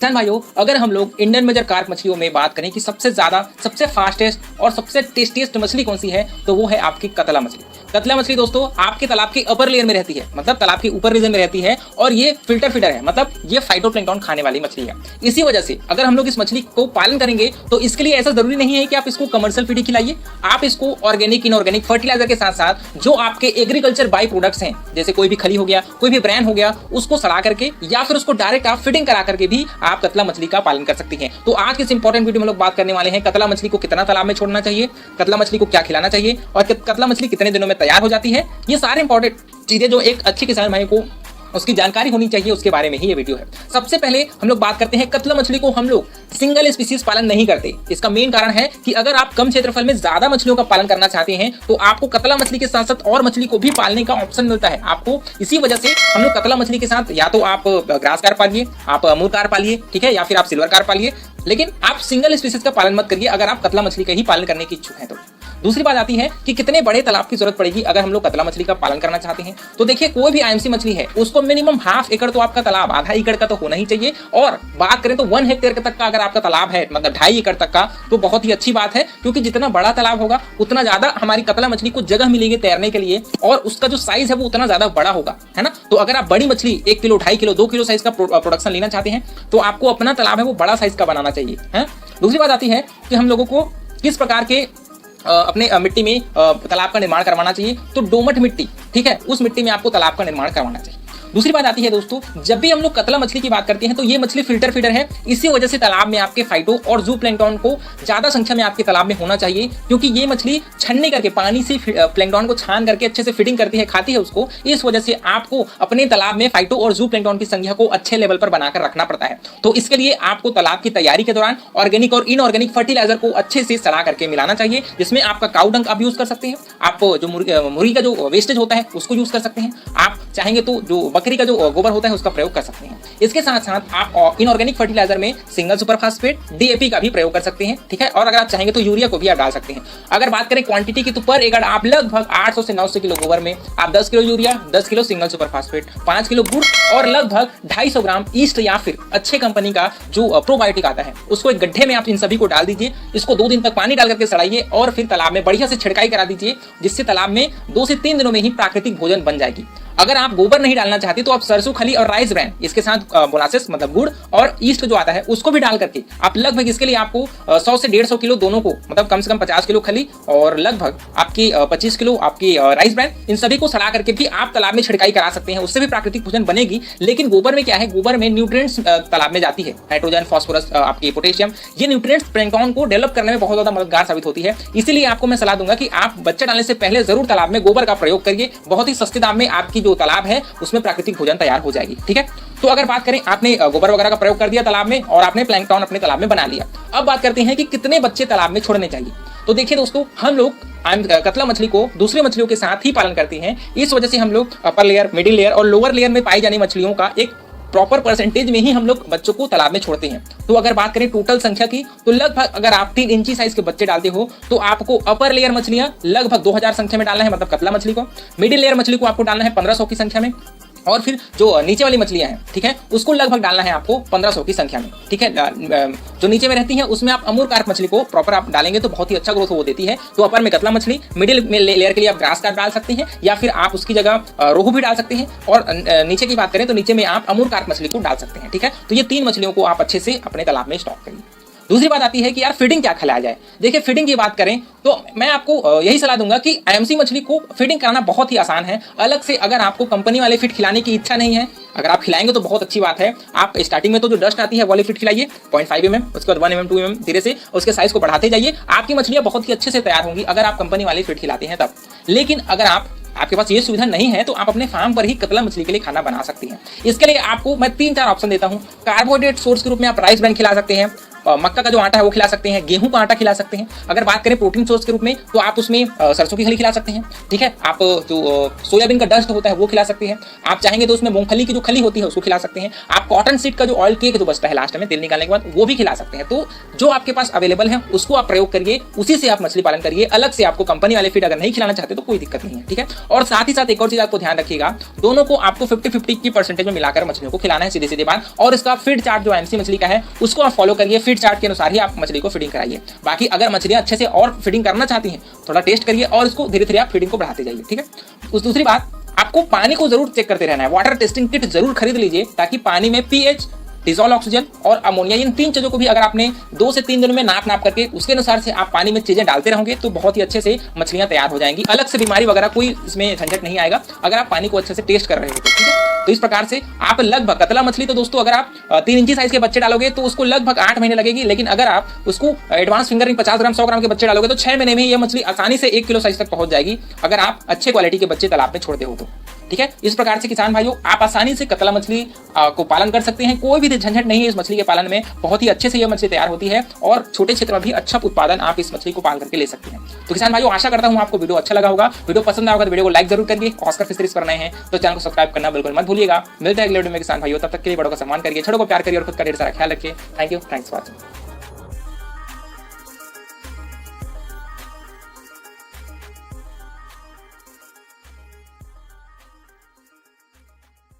किसान भाइयों, अगर हम लोग इंडियन मेजर कार्प मछलियों में बात करें कि सबसे ज्यादा, सबसे फास्टेस्ट और सबसे टेस्टीएस्ट मछली कौन सी है, तो वो है आपकी कतला मछली। कतला मछली दोस्तों आपके तालाब के अपर लेयर में रहती है, मतलब तालाब के ऊपर रीजन में रहती है, और ये फिल्टर फीडर है, मतलब ये फाइटोप्लैंक्टन खाने वाली मछली है। इसी वजह से अगर हम लोग इस मछली को पालन करेंगे तो इसके लिए ऐसा जरूरी नहीं है कि आप इसको कमर्शियल फीड खिलाइए। आप इसको ऑर्गेनिक, इनऑर्गेनिक फर्टिलाइजर के साथ साथ जो आपके एग्रीकल्चर बाई प्रोडक्ट्स हैं, जैसे कोई भी खली हो गया, कोई भी ब्रांड हो गया, उसको सड़ा करके या फिर उसको डायरेक्ट आप फीडिंग करा करके भी आप कतला मछली का पालन कर सकती हैं। तो आज के इस इंपॉर्टेंट वीडियो में लोग बात करने वाले हैं कतला मछली को कितना तालाब में छोड़ना चाहिए, कतला मछली को क्या खिलाना चाहिए और कतला मछली कितने दिनों में तैयार हो जाती है। ये सारे इंपॉर्टेंट चीजें जो एक अच्छे किसान भाई को उसकी जानकारी होनी चाहिए, उसके बारे में ही ये वीडियो है। सबसे पहले हम लोग बात करते हैं कतला मछली को हम लोग सिंगल स्पीसीज पालन नहीं करते। इसका मेन कारण है कि अगर आप कम क्षेत्रफल में ज्यादा मछलियों का पालन करना चाहते हैं तो आपको कतला मछली के साथ साथ और मछली को भी पालने का ऑप्शन मिलता है आपको। इसी वजह से हम लोग कतला मछली के साथ या तो आप ग्रास कार्प पालिए, आप अमूर कार्प पालिए, ठीक है, या फिर आप सिल्वर कार्प पालिए, लेकिन आप सिंगल स्पीसीज का पालन मत करिए अगर आप कतला मछली का ही पालन करने की इच्छुक हैं तो। दूसरी बात आती है कि कितने बड़े तालाब की जरूरत पड़ेगी अगर हम लोग कतला मछली का पालन करना चाहते हैं। तो देखिए, कोई भी आईएमसी मछली है उसको मिनिमम ½ एकड़ तो आपका तालाब, आधा एकड़ का तो होना ही चाहिए। और बात करें तो 1 हेक्टेयर तक का अगर आपका तालाब है, मतलब 2.5 एकड़ तक का, तो बहुत ही अच्छी बात है, क्योंकि जितना बड़ा तालाब होगा उतना ज्यादा हमारी कतला मछली को जगह मिलेगी तैरने के लिए और उसका जो साइज है वो उतना ज्यादा बड़ा होगा, है ना। तो अगर आप बड़ी मछली 1 किलो, 2.5 किलो, 2 किलो साइज का प्रोडक्शन लेना चाहते हैं तो आपको अपना तालाब है वो बड़ा साइज का बनाना चाहिए, है। दूसरी बात आती है कि हम लोगों को किस प्रकार के अपने मिट्टी में तालाब का निर्माण करवाना चाहिए। तो दोमट मिट्टी, ठीक है, उस मिट्टी में आपको तालाब का निर्माण करवाना चाहिए। दूसरी बात आती है दोस्तों, जब भी हम लोग कतला मछली की बात करते हैं तो ये मछली फिल्टर फीडर है। इसी वजह से तालाब में आपके फाइटो और जू प्लैंक्टन को ज्यादा संख्या में आपके तालाब में होना चाहिए, क्योंकि ये मछली छन्नी करके पानी से प्लैंक्टन को छान करके अच्छे से फीडिंग करती है, खाती है उसको। इस वजह से आपको अपने तालाब में फाइटो और जू प्लैंक्टन की संख्या को अच्छे लेवल पर बनाकर रखना पड़ता है। तो इसके लिए आपको तालाब की तैयारी के दौरान ऑर्गेनिक और इनऑर्गेनिक फर्टिलाइजर को अच्छे से सड़ा करके मिलाना चाहिए, जिसमें आपका काऊ डंक आप यूज कर सकते हैं, आप जो मुर्गी का जो वेस्टेज होता है उसको यूज कर सकते हैं, आप चाहेंगे तो जो बकरी का जो गोबर होता है उसका प्रयोग कर सकते हैं। इसके साथ साथ आप इनऑर्गेनिक फर्टिलाइजर में सिंगल सुपर फास्फेट, डीएपी का भी प्रयोग कर सकते हैं, ठीक है, और अगर आप चाहेंगे तो यूरिया को भी आप डाल सकते हैं। अगर बात करें क्वांटिटी की तो पर एकड़ आप लगभग 800 से 900 किलो गोबर में आप 10 kilo urea, 10 kilo single super phosphate, 5 kilo गुड़ और लगभग 250 ग्राम ईस्ट या फिर अच्छे कंपनी का जो प्रोबायोटिक आता है उसको एक गड्ढे में आप इन सभी को डाल दीजिए। इसको 2 दिन तक पानी डाल करके सड़ाइए और फिर तालाब में बढ़िया से छिड़काई करा दीजिए, जिससे तालाब में 2 से 3 दिनों में ही प्राकृतिक भोजन बन जाएगी। अगर आप गोबर नहीं डालना चाहते तो आप सरसों खली और राइस ब्रान, इसके साथ मोलासेस मतलब गुड़ और ईस्ट जो आता है उसको भी डाल करके आप लगभग इसके लिए आपको 100 से 150 किलो दोनों को, मतलब कम से कम 50 किलो खली और लगभग आपकी 25 किलो आपकी राइस ब्रान, इन सभी को सड़ा करके भी आप तालाब में छिड़काई करा सकते हैं। उससे भी प्राकृतिक भोजन बनेगी। लेकिन गोबर में क्या है, गोबर में न्यूट्रिएंट्स तालाब में जाती है, नाइट्रोजन, फास्फोरस, आपकी पोटेशियम, ये न्यूट्रिएंट्स प्लैंक्टन को डेवलप करने में बहुत ज्यादा मददगार साबित होती है। इसीलिए आपको मैं सलाह दूंगा कि आप बच्चा डालने से पहले जरूर तालाब में गोबर का प्रयोग करिए। बहुत ही सस्ते दाम में आपकी जो तालाब है उसमें प्राकृतिक भोजन तैयार हो जाएगी, ठीक है। तो अगर बात करें, आपने गोबर वगैरह का प्रयोग कर दिया तालाब में और आपने प्लैंक्टन अपने तालाब में बना लिया, अब बात करते हैं कि कितने बच्चे तालाब में छोड़ने चाहिए। तो देखिए दोस्तों, हम लोग कतला मछली को दूसरी मछलियों के साथ ही पालन करते हैं। इस वजह से हम लोग अपर लेयर, मिडिल लेयर और लोअर लेयर में पाई जाने मछलियों का एक प्रॉपर परसेंटेज में ही हम लोग बच्चों को तालाब में छोड़ते हैं। तो अगर बात करें टोटल संख्या की तो लगभग अगर आप 3 इंची साइज के बच्चे डालते हो तो आपको अपर लेयर मछलियां लगभग 2000 संख्या में डालना है, मतलब कतला मछली को। मिडिल लेयर मछली को आपको डालना है 1500 की संख्या में, और फिर जो नीचे वाली मछलियां हैं, ठीक है, उसको लगभग डालना है आपको 1500 की संख्या में, ठीक है। जो नीचे में रहती है उसमें आप अमूर कार्प मछली को प्रॉपर आप डालेंगे तो बहुत ही अच्छा ग्रोथ वो देती है। तो अपर में कतला मछली, मिडिल में लेयर के लिए आप ग्रास कार्प डाल सकते हैं या फिर आप उसकी जगह रोहू भी डाल सकते हैं, और नीचे की बात करें तो नीचे में आप अमूर कार्प मछली को डाल सकते हैं, ठीक है। तो ये 3 मछलियों को आप अच्छे से अपने तालाब में स्टॉक करिए। दूसरी बात आती है कि यार फीडिंग क्या खिलाया जाए। देखिए, फीडिंग की बात करें तो मैं आपको यही सलाह दूंगा कि आईएमसी मछली को फीडिंग कराना बहुत ही आसान है। अलग से अगर आपको कंपनी वाले फीड खिलाने की इच्छा नहीं है, अगर आप खिलाएंगे तो बहुत अच्छी बात है। आप स्टार्टिंग में तो जो डस्ट आती है वाली फीड खिलाइए 0.5 mm, उसके बाद 1 mm, 2 mm, धीरे से उसके साइज को बढ़ाते जाइए। आपकी मछलियां बहुत ही अच्छे से तैयार होंगी अगर आप कंपनी वाली फीड खिलाते हैं तब। लेकिन अगर आपके पास ये सुविधा नहीं है तो आप अपने फार्म पर ही कतला मछली के लिए खाना बना सकते हैं। इसके लिए आपको मैं 3-4 ऑप्शन देता हूँ। कार्बोहाइड्रेट सोर्स के रूप में आप राइस ब्रान खिला सकते हैं, मक्का का जो आटा है वो खिला सकते हैं, गेहूं का आटा खिला सकते हैं। अगर बात करें प्रोटीन सोर्स के रूप में तो आप उसमें सरसों की खली खिला सकते हैं, ठीक है। आप जो सोयाबीन का डस्ट होता है वो खिला सकते हैं। आप चाहेंगे तो उसमें मूंगफली की जो खली होती है उसको खिला सकते हैं। आप कॉटन सीड का जो ऑयल केक जो बचता है लास्ट में तेल निकालने के बाद वो भी खिला सकते हैं। तो जो आपके पास अवेलेबल है उसको आप प्रयोग करिए, उसी से आप मछली पालन करिए। अलग से आपको कंपनी वाले फीड अगर नहीं खिलाना चाहते तो कोई दिक्कत नहीं है, ठीक है। और साथ ही साथ एक और चीज आपको ध्यान रखिएगा, दोनों को आपको 50-50 की परसेंटेज में मिलाकर मछलियों को खिलाना है, सीधी सीधी बात। और इसका फीड चार्ट जो एमसी मछली का है उसको आप फॉलो करिए, फीड चार्ट के अनुसार ही आप मछली को फीडिंग कराइए। बाकी अगर मछलियां अच्छे से और फीडिंग करना चाहती हैं, थोड़ा टेस्ट करिए और इसको धीरे धीरे आप फीडिंग को बढ़ाते जाइए, ठीक है। उस दूसरी बात, आपको पानी को जरूर चेक करते रहना है। वाटर टेस्टिंग किट जरूर खरीद लीजिए ताकि पानी में पीएच, डिजॉल्व ऑक्सीजन और अमोनिया, इन 3 चीजों को भी अगर आपने 2 से 3 दिनों में नाप करके उसके अनुसार से आप पानी में चीजें डालते रहोगे तो बहुत ही अच्छे से मछलियां तैयार हो जाएंगी। अलग से बीमारी वगैरह कोई इसमें झंझट नहीं आएगा अगर आप पानी को अच्छे से टेस्ट कर रहे हो तो, ठीक है। तो इस प्रकार से आप लगभग कतला मछली तो दोस्तों अगर आप 3 इंची साइज के बच्चे डालोगे तो उसको लगभग 8 महीने लगेगी, लेकिन अगर आप उसको एडवांस फिंगरिंग 50 ग्राम 100 ग्राम के बच्चे डालोगे तो 6 महीने में यह मछली आसानी से 1 किलो साइज तक पहुंच जाएगी अगर आप अच्छे क्वालिटी के बच्चे तालाब में छोड़ते हो तो, ठीक है। इस प्रकार से किसान भाइयों आप आसानी से कतला मछली को पालन कर सकते हैं। कोई भी झंझट नहीं है इस मछली के पालन में, बहुत ही अच्छे से यह मछली तैयार होती है और छोटे क्षेत्र में भी अच्छा उत्पादन आप इस मछली को पाल करके ले सकते हैं। तो किसान भाइयों आशा करता हूं आपको वीडियो अच्छा लगा होगा। वीडियो पसंद आया होगा तो वीडियो को लाइक जरूर करिए। ऑस्कर फिशरीज पर नए हैं तो चैनल को सब्सक्राइब करना बिल्कुल मत भूलिएगा। मिलते हैं अगले वीडियो में किसान भाइयों, तब तक के लिए बड़ों का सम्मान करिए, छोटों को प्यार करिए और खुद का ढेर सारा ख्याल रखिए। Thank you, thanks for watching.